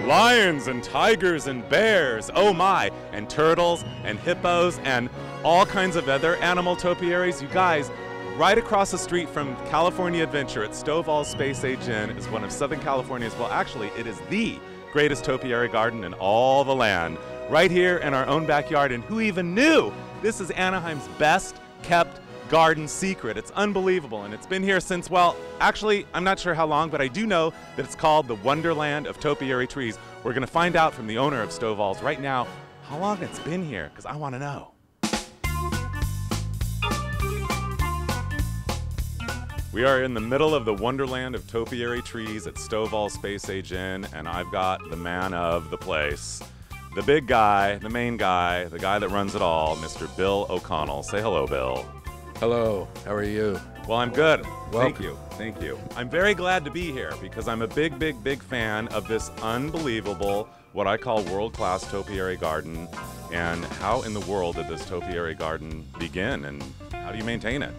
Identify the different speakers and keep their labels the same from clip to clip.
Speaker 1: Lions and tigers and bears, oh my, and turtles and hippos and all kinds of other animal topiaries. You guys, right across the street from California Adventure at Stovall Space Age Inn is one of Southern California's, well actually it is the greatest topiary garden in all the land. Right here in our own backyard, and who even knew? This is Anaheim's best kept garden secret. It's unbelievable, and it's been here since, well, actually, I'm not sure how long, but I do know that it's called the Wonderland of Topiary Trees. We're gonna find out from the owner of Stovall's right now how long it's been here, because I wanna know. We are in the middle of the Wonderland of Topiary Trees at Stovall Space Age Inn, and I've got the man of the place, the big guy, the main guy, the guy that runs it all, Mr. Bill O'Connell. Say hello, Bill.
Speaker 2: Hello, how are you?
Speaker 1: Well, I'm good.
Speaker 2: Welcome.
Speaker 1: Thank you. Thank you. I'm very glad to be here because I'm a big, big, big fan of this unbelievable, what I call world-class topiary garden. And how in the world did this topiary garden begin, and how do you maintain it?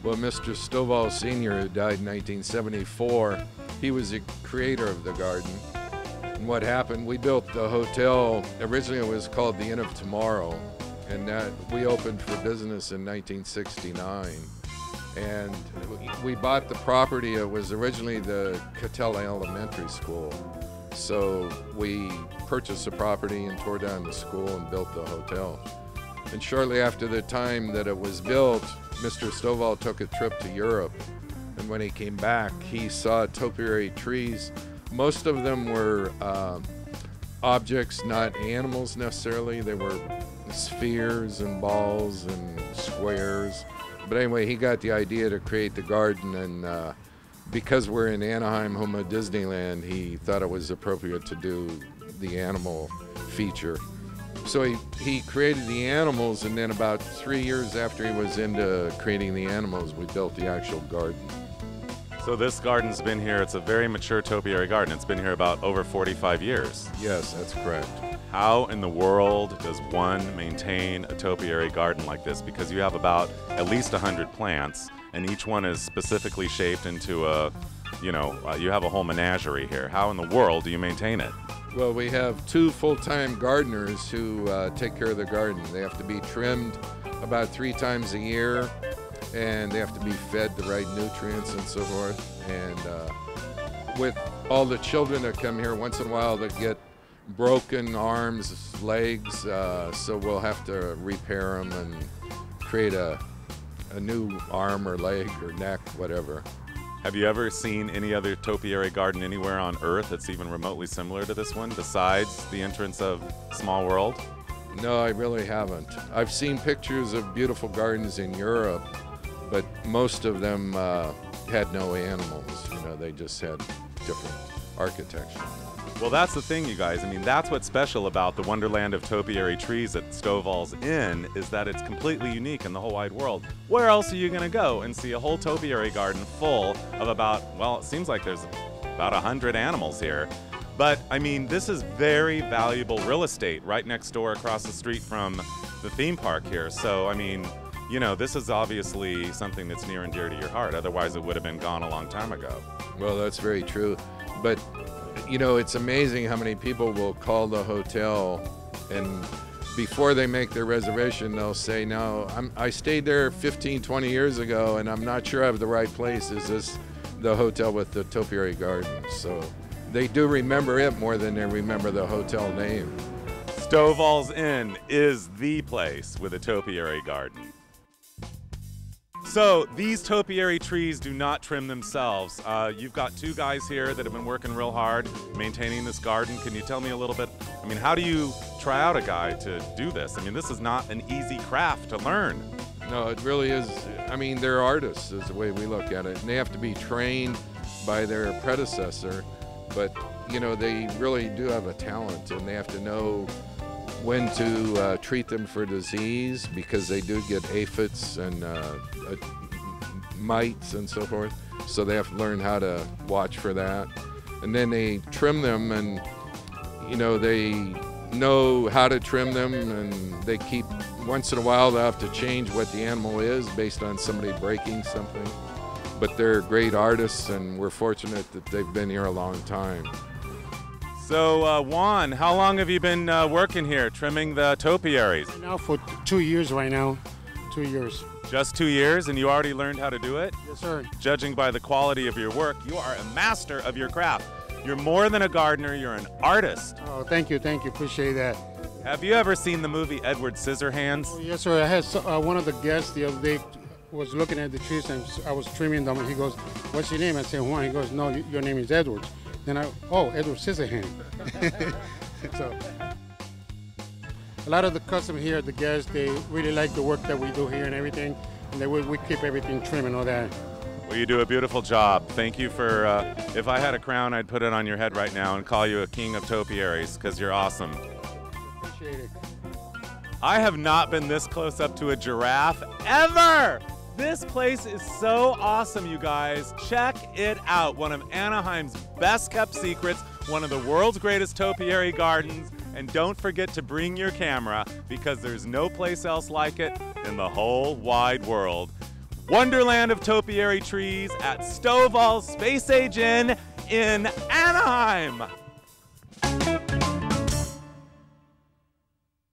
Speaker 2: Well, Mr. Stovall Sr., who died in 1974, he was the creator of the garden. And what happened, we built the hotel, originally it was called the Inn of Tomorrow, and that we opened for business in 1969. And we bought the property. It was originally the Cattell Elementary School. So we purchased the property and tore down the school and built the hotel. And shortly after the time that it was built, Mr. Stovall took a trip to Europe. And when he came back, he saw topiary trees. Most of them were objects, not animals necessarily. They were spheres and balls and squares. But anyway, he got the idea to create the garden, and because we're in Anaheim, home of Disneyland, he thought it was appropriate to do the animal feature. So he created the animals, and then about 3 years after he was into creating the animals, we built the actual garden.
Speaker 1: So this garden's been here, it's a very mature topiary garden. It's been here about over 45 years.
Speaker 2: Yes, that's correct.
Speaker 1: How in the world does one maintain a topiary garden like this? Because you have about at least 100 plants, and each one is specifically shaped into a, you have a whole menagerie here. How in the world do you maintain it?
Speaker 2: Well, we have 2 full-time gardeners who take care of the garden. They have to be trimmed about 3 times a year, and they have to be fed the right nutrients and so forth. And with all the children that come here, once in a while they get broken arms, legs, so we'll have to repair them and create a new arm or leg or neck, whatever.
Speaker 1: Have you ever seen any other topiary garden anywhere on Earth that's even remotely similar to this one, besides the entrance of Small World?
Speaker 2: No, I really haven't. I've seen pictures of beautiful gardens in Europe, but most of them had no animals. They just had different architecture.
Speaker 1: Well, that's the thing, you guys. I mean, that's what's special about the Wonderland of Topiary Trees at Stovall's Inn, is that it's completely unique in the whole wide world. Where else are you going to go and see a whole topiary garden full of about, well, it seems like there's about 100 animals here. But, I mean, this is very valuable real estate right next door across the street from the theme park here. So, I mean, this is obviously something that's near and dear to your heart. Otherwise, it would have been gone a long time ago.
Speaker 2: Well, that's very true. But it's amazing how many people will call the hotel, and before they make their reservation, they'll say, no, I stayed there 15, 20 years ago, and I'm not sure I have the right place. Is this the hotel with the topiary garden? So they do remember it more than they remember the hotel name.
Speaker 1: Stovall's Inn is the place with a topiary garden. So these topiary trees do not trim themselves. You've got 2 guys here that have been working real hard maintaining this garden. Can you tell me a little bit, how do you try out a guy to do this? This is not an easy craft to learn.
Speaker 2: No, it really is. They're artists is the way we look at it. And they have to be trained by their predecessor, but you know, they really do have a talent, and they have to know when to treat them for disease, because they do get aphids and mites and so forth. So they have to learn how to watch for that. And then they trim them, and you know, they know how to trim them, and they keep, once in a while they'll have to change what the animal is based on somebody breaking something. But they're great artists, and we're fortunate that they've been here a long time.
Speaker 1: So Juan, how long have you been working here, trimming the topiaries?
Speaker 3: Right now for 2 years right now, 2 years.
Speaker 1: Just 2 years, and you already learned how to do it?
Speaker 3: Yes, sir.
Speaker 1: Judging by the quality of your work, you are a master of your craft. You're more than a gardener, you're an artist.
Speaker 3: Oh, thank you, appreciate that.
Speaker 1: Have you ever seen the movie Edward Scissorhands?
Speaker 3: Oh, yes, sir. I had one of the guests the other day was looking at the trees, and I was trimming them, and he goes, "What's your name?" I said, "Juan." He goes, "No, your name is Edward." Then Edward Scissorhands. So a lot of the customers here, the guests, they really like the work that we do here and everything, and we keep everything trim and all that.
Speaker 1: Well, you do a beautiful job. Thank you for, if I had a crown, I'd put it on your head right now and call you a king of topiaries, because you're awesome.
Speaker 3: Appreciate it.
Speaker 1: I have not been this close up to a giraffe ever! This place is so awesome, you guys. Check it out. One of Anaheim's best kept secrets, one of the world's greatest topiary gardens, and don't forget to bring your camera, because there's no place else like it in the whole wide world. Wonderland of topiary trees at Stovall Space Age Inn in Anaheim.